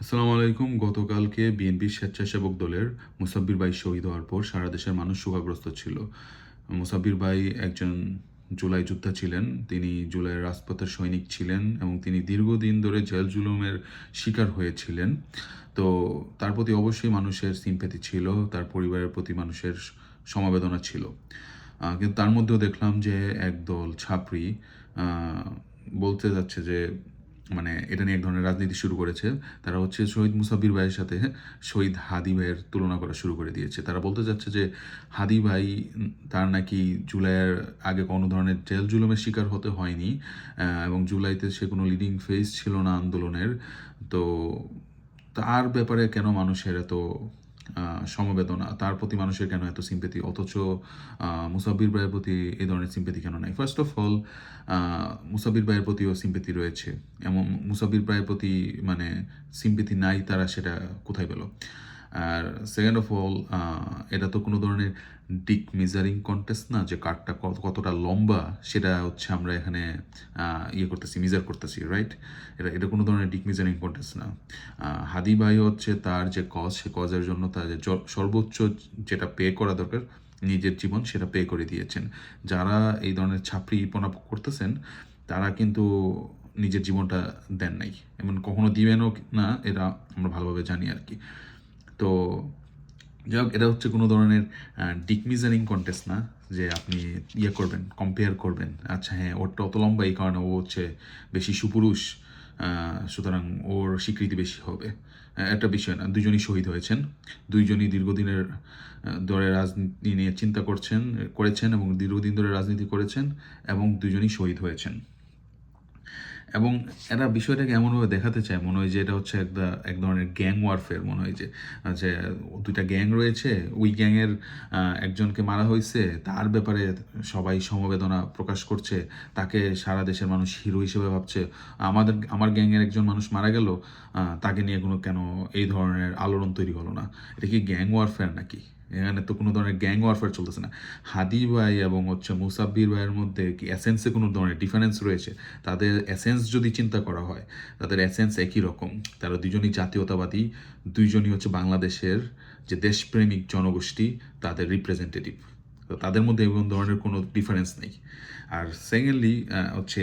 আসসালামু আলাইকুম। গতকালকে বিএনপির স্বেচ্ছাসেবক দলের মুসাব্বির ভাই শহীদ হওয়ার পর সারা দেশের মানুষ শোকাগ্রস্ত ছিল। মুসাব্বির ভাই একজন জুলাই যোদ্ধা ছিলেন। তিনি জুলাইয়ের রাজপথের সৈনিক ছিলেন এবং তিনি দীর্ঘদিন ধরে জেল জুলুমের শিকার হয়েছিলেন। তো তার প্রতি অবশ্যই মানুষের সিম্প্যাথি ছিল, তার পরিবারের প্রতি মানুষের সমবেদনা ছিল। কিন্তু তার মধ্যেও দেখলাম যে একদল ছাপরি আহ, বলতে যাচ্ছে যে মানে এটা নিয়ে এক ধরনের রাজনীতি শুরু করেছে। তারা হচ্ছে শহীদ মুসাব্বির ভাইয়ের সাথে শহীদ হাদি ভাইয়ের তুলনা করা শুরু করে দিয়েছে। তারা বলতে চাচ্ছে যে হাদি ভাই তার নাকি জুলাইয়ের আগে কোনো ধরনের জেল জুলুমের শিকার হতে হয়নি, এবং জুলাইতে সে কোনো লিডিং ফেস ছিল না আন্দোলনের। তো তার ব্যাপারে কেন মানুষের এত সমবেদনা, তার প্রতি মানুষের কেন এত সিম্পেথি, অথচ মুসাব্বির ভাইয়ের প্রতি এই ধরনের সিম্পেথি কেন নাই? ফার্স্ট অফ অল, মুসাব্বির ভাইয়ের প্রতিও সিম্পেথি রয়েছে, এমন মুসাব্বির ভাইয়ের প্রতি মানে সিম্পেথি নাই তারা সেটা কোথায় পেল? আর সেকেন্ড অফ অল, এটা তো কোনো ধরনের ডিক মেজারিং কন্টেস্ট না যে কাঠটা কতটা লম্বা সেটা হচ্ছে আমরা এখানে ইয়ে করতেছি, মেজার করতেছি, রাইট? এটা এটা কোনো ধরনের ডিক মেজারিং কন্টেস্ট না। হাদি ভাই হচ্ছে তার যে কজ, সে কজের জন্য তার যে সর্বোচ্চ যেটা পে করা দরকার নিজের জীবন, সেটা পে করে দিয়েছেন। যারা এই ধরনের ছাপড়িপনা করতেছেন তারা কিন্তু নিজের জীবনটা দেন নাই, এমন কখনো দিবেনও না, এটা আমরা ভালোভাবে জানি আর কি। তো যাই হোক, এটা হচ্ছে কোনো ধরনের ডিকমিজারিং কন্টেস্ট না যে আপনি ইয়ে করবেন, কম্পেয়ার করবেন, আচ্ছা হ্যাঁ ওরটা অত লম্বা এই কারণে ও হচ্ছে বেশি সুপুরুষ, সুতরাং ওর স্বীকৃতি বেশি হবে। একটা বিষয় না, দুজনই শহীদ হয়েছেন, দুইজনই দীর্ঘদিনের ধরে রাজনীতি নিয়ে চিন্তা করেছেন এবং দীর্ঘদিন ধরে রাজনীতি করেছেন এবং দুজনই শহীদ হয়েছেন। এবং এরা বিষয়টাকে এমনভাবে দেখাতে চায়, মনে হয় যে এটা হচ্ছে এক ধরনের গ্যাং ওয়ারফেয়ার। মনে হয় যে যে দুইটা গ্যাং রয়েছে, ওই গ্যাংয়ের একজনকে মারা হয়েছে, তার ব্যাপারে সবাই সমবেদনা প্রকাশ করছে, তাকে সারা দেশের মানুষ হিরো হিসেবে ভাবছে। আমার গ্যাংয়ের একজন মানুষ মারা গেল, তাকে নিয়ে কেন এই ধরনের আলোড়ন তৈরি হলো না? এটা কি গ্যাং ওয়ারফেয়ার নাকি? এখানে তো কোনো ধরনের গ্যাং ওয়ারফেয়ার চলতেছে না। হাদি ভাই এবং হচ্ছে মুসাব্বির ভাইয়ের মধ্যে কি এসেন্সে কোনো ধরনের ডিফারেন্স রয়েছে? তাদের এসেন্স যদি চিন্তা করা হয়, তাদের এসেন্স একই রকম। তারা দুজনই জাতীয়তাবাদী, দুইজনই হচ্ছে বাংলাদেশের যে দেশপ্রেমিক জনগোষ্ঠী তাদের রিপ্রেজেন্টেটিভ। তো তাদের মধ্যে এমন ধরনের কোনো ডিফারেন্স নেই। আর সেকেন্ডলি হচ্ছে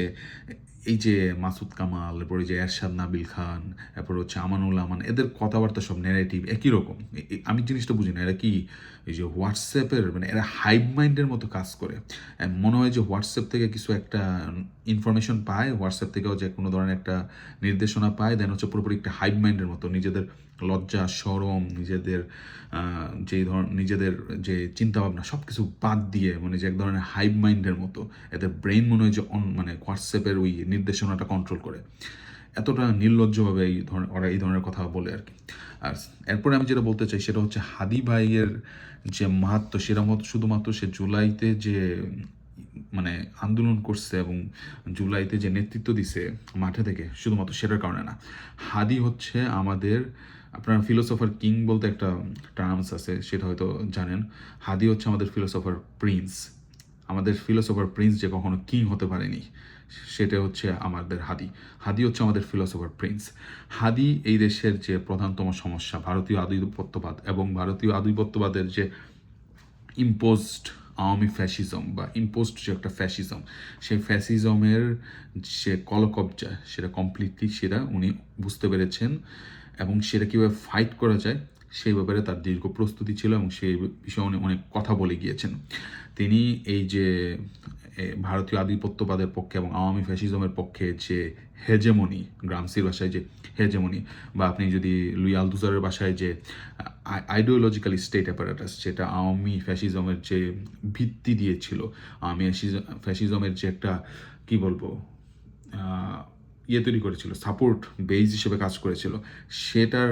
এই যে মাসুদ কামাল, এরপরে যে এরশাদ নাবিল খান, এরপর হচ্ছে আমানুল আমান, এদের কথাবার্তা সব ন্যারেটিভ একই রকম। আমি জিনিসটা বুঝি না, এরা কি এই যে হোয়াটসঅ্যাপের মানে এরা হাইভ মাইন্ডের মতো কাজ করে। মনে হয় যে হোয়াটসঅ্যাপ থেকে কিছু একটা ইনফরমেশন পায়, হোয়াটসঅ্যাপ থেকেও যে কোনো ধরনের একটা নির্দেশনা পায়, দেন হচ্ছে পুরোপুরি একটা হাইভ মাইন্ডের মতো নিজেদের লজ্জা শরম, নিজেদের যে চিন্তাভাবনা সব কিছু বাদ দিয়ে মানে যে এক ধরনের হাইভ মাইন্ডের মতো এদের ব্রেইন মনে হয় যে মানে হোয়াটসঅ্যাপের ওই নির্দেশনাটা কন্ট্রোল করে। এতটা নির্লজ্জভাবে ওরা এই ধরনের কথা বলে আর কি। আর এরপরে আমি যেটা বলতে চাই সেটা হচ্ছে হাদি ভাইয়ের যে মাহাত্ম, সেটা শুধুমাত্র সে জুলাইতে যে মানে আন্দোলন করছে এবং জুলাইতে যে নেতৃত্ব দিছে মাঠে থেকে, শুধুমাত্র সেটার কারণে না। হাদি হচ্ছে আমাদের, আপনার ফিলোসফার কিং বলতে একটা টার্মস আছে, সেটা হয়তো জানেন। হাদি হচ্ছে আমাদের ফিলোসফার প্রিন্স। আমাদের ফিলোসফার প্রিন্স যে কখনো কিং হতে পারেনি, সেটা হচ্ছে আমাদের হাদি। হাদি হচ্ছে আমাদের ফিলোসফার প্রিন্স। হাদি এই দেশের যে প্রধানতম সমস্যা, ভারতীয় আধিপত্যবাদ এবং ভারতীয় আধিপত্যবাদের যে ইম্পোজড আওয়ামী ফ্যাসিজম বা ইম্পোজড যে একটা ফ্যাসিজম, সেই ফ্যাসিজমের যে কলকবজা সেটা কমপ্লিটলি সেটা উনি বুঝতে পেরেছেন এবং সেটা কীভাবে ফাইট করা যায় সেই ব্যাপারে তার দীর্ঘ প্রস্তুতি ছিল এবং সেই বিষয়ে উনি অনেক কথা বলে গিয়েছেন। তিনি এই যে ভারতীয় আধিপত্যবাদের পক্ষে এবং আওয়ামী ফ্যাসিজমের পক্ষে যে হেজেমনি, গ্রামসির ভাষায় যে হেজেমনি, বা আপনি যদি লুই আলথুজারের ভাষায় যে আইডিওলজিক্যাল স্টেট অ্যাপারেটাস, যেটা আওয়ামী ফ্যাসিজমের যে ভিত্তি দিয়েছিল, আওয়ামী ফ্যাসিজমের যে একটা কি বলবো ইয়ে তৈরি করেছিল, সাপোর্ট বেস হিসেবে কাজ করেছিল, সেটার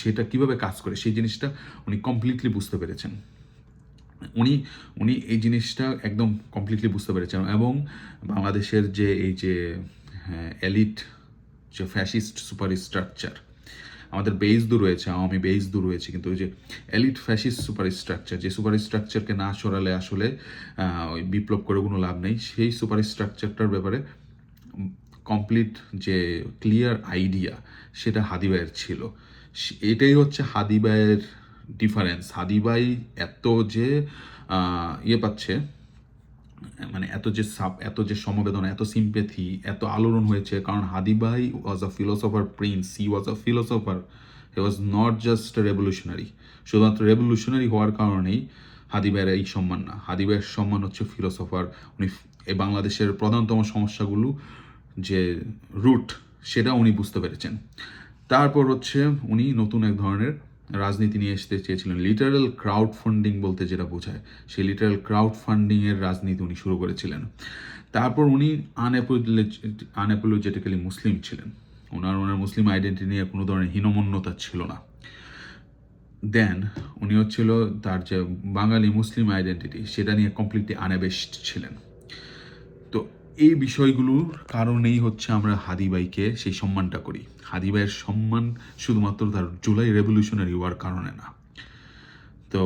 সেটা কিভাবে কাজ করে সেই জিনিসটা উনি কমপ্লিটলি বুঝতে পেরেছেন। উনি উনি এই জিনিসটা একদম কমপ্লিটলি বুঝতে পেরেছেন এবং বাংলাদেশের যে এই যে এলিট যে ফ্যাসিস্ট সুপার স্ট্রাকচার, আমাদের বেস দূর রয়েছে, আওয়ামী বেস দূর রয়েছে, কিন্তু ওই যে এলিট ফ্যাসিস্ট সুপার স্ট্রাকচার, যে সুপার স্ট্রাকচারকে না সরালে আসলে ওই বিপ্লব করে কোনো লাভ নেই, সেই সুপার স্ট্রাকচারটার ব্যাপারে কমপ্লিট যে ক্লিয়ার আইডিয়া সেটা হাদি ভাইয়ের ছিল। এটাই হচ্ছে হাদি ভাইয়ের ডিফারেন্স। হাদি ভাই এত যে পাচ্ছে, মানে এত যে সমবেদনা, এত সিম্প্যাথি, এত আলোড়ন হয়েছে, কারণ হাদি ভাই was a philosopher prince, he was a philosopher, he was not just revolutionary. শুধুমাত্র রেভলিউশনারি হওয়ার কারণেই হাদি ভাইয়ের এই সম্মান না, হাদি ভাইয়ের সম্মান হচ্ছে ফিলোসফার। উনি এই বাংলাদেশের প্রধানতম সমস্যাগুলো যে রুট সেটা উনি বুঝতে পেরেছেন। তারপর হচ্ছে উনি নতুন এক ধরনের রাজনীতি নিয়ে আসতে চেয়েছিলেন, লিটারাল ক্রাউড ফান্ডিং বলতে যেটা বোঝায়, সেই লিটারাল ক্রাউড ফান্ডিংয়ের রাজনীতি উনি শুরু করেছিলেন। তারপর উনি আনঅ্যাপোলজেটিক্যালি মুসলিম ছিলেন, ওনার মুসলিম আইডেন্টিটি নিয়ে কোনো ধরনের হীনমন্যতা ছিল না। দেন উনি হচ্ছিল তার যে বাঙালি মুসলিম আইডেন্টিটি সেটা নিয়ে কমপ্লিটলি আনঅ্যাবেশড ছিলেন। তো এই বিষয়গুলোর কারণেই হচ্ছে আমরা হাদি ভাইকে সেই সম্মানটা করি। হাদি ভাইয়ের সম্মান শুধুমাত্র তার জুলাই রেভলিউশনারি হওয়ার কারণে না। তো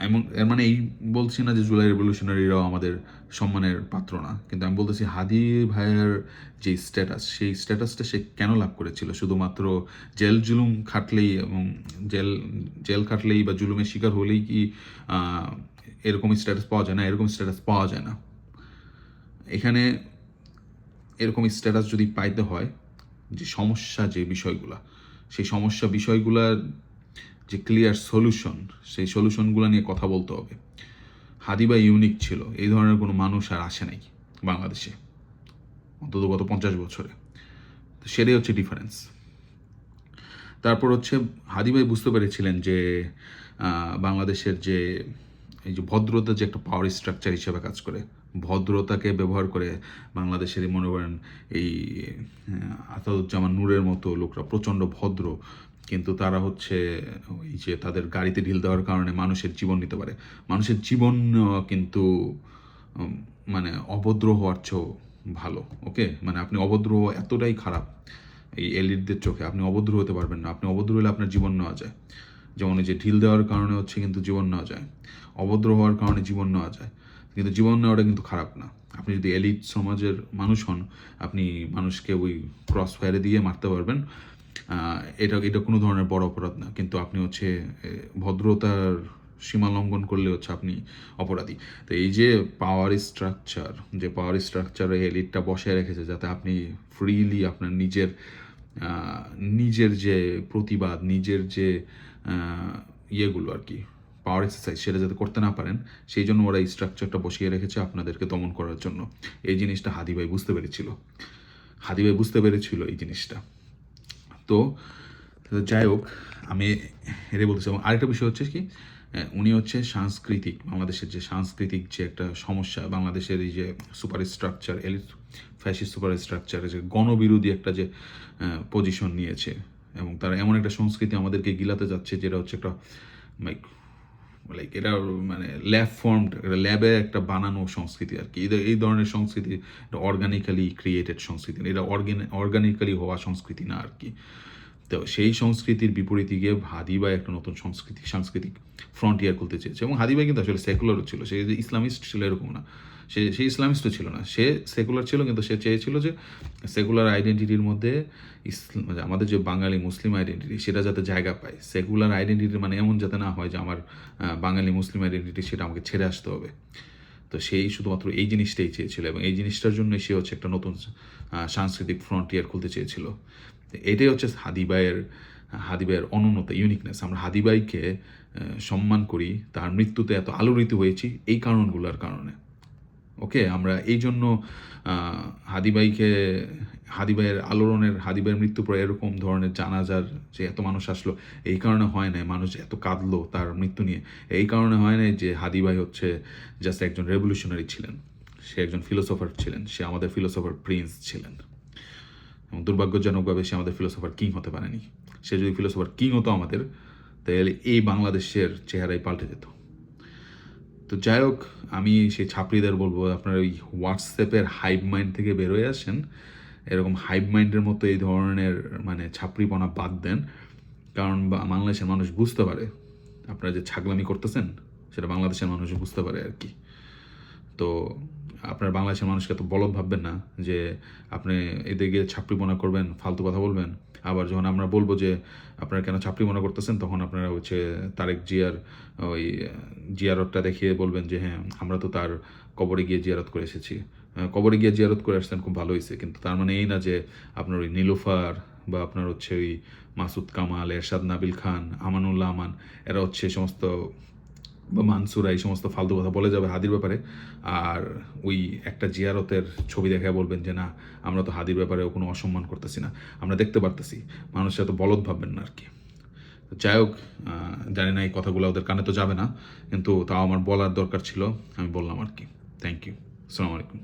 এমন এর মানে এই বলছি না যে জুলাই রেভলিউশনারিরাও আমাদের সম্মানের পাত্র না, কিন্তু আমি বলতেছি হাদি ভাইয়ের যে স্ট্যাটাস, সেই স্ট্যাটাসটা সে কেন লাভ করেছিল? শুধুমাত্র জুলুম খাটলেই এবং জেল খাটলেই বা জুলুমের শিকার হলেই কি এরকম স্ট্যাটাস পাওয়া যায় না? এরকম স্ট্যাটাস পাওয়া যায় না। এখানে এরকম স্ট্যাটাস যদি পাইতে হয়, যে সমস্যা যে বিষয়গুলা, সেই বিষয়গুলার যে ক্লিয়ার সলিউশন, সেই সলিউশনগুলো নিয়ে কথা বলতে হবে। হাদি ভাই ইউনিক ছিল, এই ধরনের কোনো মানুষ আর আসে নাই বাংলাদেশে, অন্তত গত 50 বছরে। তো সেটাই হচ্ছে ডিফারেন্স। তারপর হচ্ছে হাদি ভাই বুঝতে পেরেছিলেন যে বাংলাদেশের যে এই যে ভদ্রতা যে একটা পাওয়ার স্ট্রাকচার হিসেবে কাজ করে, ভদ্রতাকে ব্যবহার করে বাংলাদেশের মনে করেন এই আসাদুজ্জামান নূরের মতো লোকরা প্রচণ্ড ভদ্র, কিন্তু তারা হচ্ছে ওই যে তাদের গাড়িতে ঢিল দেওয়ার কারণে মানুষের জীবন নিতে পারে। মানুষের জীবন কিন্তু মানে অভদ্র হওয়ার চেয়েও ভালো। ওকে, মানে আপনি অভদ্র এতটাই খারাপ এই এলিটদের চোখে, আপনি অভদ্র হতে পারবেন না। আপনি অভদ্র হলে আপনার জীবন নেওয়া যায়, যেমন এই যে ঢিল দেওয়ার কারণে হচ্ছে কিন্তু জীবন নেওয়া যায়, অভদ্র হওয়ার কারণে জীবন নেওয়া যায়, কিন্তু জীবন নেওয়াটা কিন্তু খারাপ না। আপনি যদি এলিট সমাজের মানুষ হন, আপনি মানুষকে ওই ক্রস ফায়ারে দিয়ে মারতে পারবেন, এটা কোনো ধরনের বড় অপরাধ না। কিন্তু আপনি হচ্ছে ভদ্রতার সীমা লঙ্ঘন করলে হচ্ছে আপনি অপরাধী। তো এই যে পাওয়ার স্ট্রাকচারে এলিটটা বসায় রেখেছে, যাতে আপনি ফ্রিলি আপনার নিজের যে প্রতিবাদ, নিজের যে ইয়েগুলো আর কি, পাওয়ার এক্সারসাইজ, সেটা যাতে করতে না পারেন, সেই জন্য ওরা এই স্ট্রাকচারটা বসিয়ে রেখেছে আপনাদেরকে দমন করার জন্য। এই জিনিসটা হাদি ভাই বুঝতে পেরেছিল এই জিনিসটা। তো যাই হোক, আমি এটাই বলতেছি। এবং আরেকটা বিষয় হচ্ছে কি, উনি হচ্ছে বাংলাদেশের যে সাংস্কৃতিক যে একটা সমস্যা, বাংলাদেশের এই যে super structure, fascist super structure, যে গণবিরোধী একটা যে পজিশন নিয়েছে, এবং তারা এমন একটা সংস্কৃতি আমাদেরকে গিলাতে যাচ্ছে, যেটা হচ্ছে একটা লাইক এটা মানে ল্যাবে একটা বানানো সংস্কৃতি আর কি। এই ধরনের সংস্কৃতি এটা অর্গানিক্যালি ক্রিয়েটেড সংস্কৃতি, এটা অর্গানিক্যালি হওয়া সংস্কৃতি না আর কি। তো সেই সংস্কৃতির বিপরীতে গিয়ে হাদি ভাই একটা নতুন সাংস্কৃতিক ফ্রন্টিয়ার খুলতে চেয়েছে। এবং হাদি ভাই কিন্তু আসলে সেকুলারও ছিল, সে যে ইসলামিস্ট ছিল এরকম না, সে ইসলামিস্টও ছিল না, সে সেকুলার ছিল, কিন্তু সে চেয়েছিল যে সেকুলার আইডেন্টিটির মধ্যে আমাদের যে বাঙালি মুসলিম আইডেন্টিটি সেটা যাতে জায়গা পায়। সেকুলার আইডেন্টিটি মানে এমন যাতে না হয় যে আমার বাঙালি মুসলিম আইডেন্টিটি সেটা আমাকে ছেড়ে আসতে হবে। তো সেই শুধুমাত্র এই জিনিসটাই চেয়েছিল, এবং এই জিনিসটার জন্য সে হচ্ছে একটা নতুন সাংস্কৃতিক ফ্রন্টিয়ার খুলতে চেয়েছিল। এটাই হচ্ছে হাদি ভাইয়ের অনন্যতা, ইউনিকনেস। আমরা হাদি ভাইকে সম্মান করি, তার মৃত্যুতে এত আলোড়িত হয়েছি এই কারণগুলোর কারণে। ওকে, আমরা এই জন্য হাদি ভাইয়ের মৃত্যুর পরে এরকম ধরনের জানাজার যে এত মানুষ আসলো, এই কারণে হয় নাই মানুষ এত কাঁদলো তার মৃত্যু নিয়ে, এই কারণে হয় নাই যে হাদি ভাই হচ্ছে জাস্ট একজন রেভলিউশনারি ছিলেন, সে একজন ফিলোসফার ছিলেন, সে আমাদের ফিলোসফার প্রিন্স ছিলেন। এবং দুর্ভাগ্যজনকভাবে সে আমাদের ফিলোসফার কিং হতে পারেনি। সে যদি ফিলোসফার কিং হতো আমাদের, তাহলে এই বাংলাদেশের চেহারাই পাল্টে যেত। তো যাই হোক, আমি সেই ছাত্রীদের বলবো, আপনার ওই হোয়াটসঅ্যাপের হাইভ মাইন্ড থেকে বেরোয় আসেন, এরকম হাইভ মাইন্ডের মতো এই ধরনের মানে ছাপড়িপনা বাদ দেন, কারণ বাংলাদেশের মানুষ বুঝতে পারে আপনারা যে ছাগলামি করতেছেন সেটা বাংলাদেশের মানুষ বুঝতে পারে আর কি। তো আপনার বাংলাদেশের মানুষকে এত বলদ ভাববেন না যে আপনি এদিকে ছাপড়িপনা করবেন, ফালতু কথা বলবেন। আবার যখন আমরা বলবো যে আপনারা কেন ছাপড়িপনা করতেছেন, তখন আপনারা হচ্ছে তারেক জিয়ার ওই জিয়ারতটা দেখিয়ে বলবেন যে হ্যাঁ, আমরা তো তার কবরে গিয়ে জিয়ারত করে এসেছি। কবরে গিয়ে জিয়ারত করে আসছেন, খুব ভালো হয়েছে, কিন্তু তার মানে এই না যে আপনার ওই নীলুফার বা আপনার হচ্ছে ওই মাসুদ কামাল, এরশাদ নাবিল খান, আমানুল্লাহ আমান, এরা হচ্ছে এই সমস্ত, বা মানসুরা এই সমস্ত ফালতু কথা বলে যাবে হাদির ব্যাপারে, আর ওই একটা জিয়ারতের ছবি দেখায় বলবেন যে না, আমরা তো হাদির ব্যাপারে কোনো অসম্মান করতেছি না, আমরা দেখতে পারতেছি। মানুষের এত বলদ ভাববেন না আর কি। যাই হোক, জানি না এই কথাগুলো ওদের কানে তো যাবে না, কিন্তু তাও আমার বলার দরকার ছিল, আমি বললাম আর কি। Thank you. আসসালামু আলাইকুম।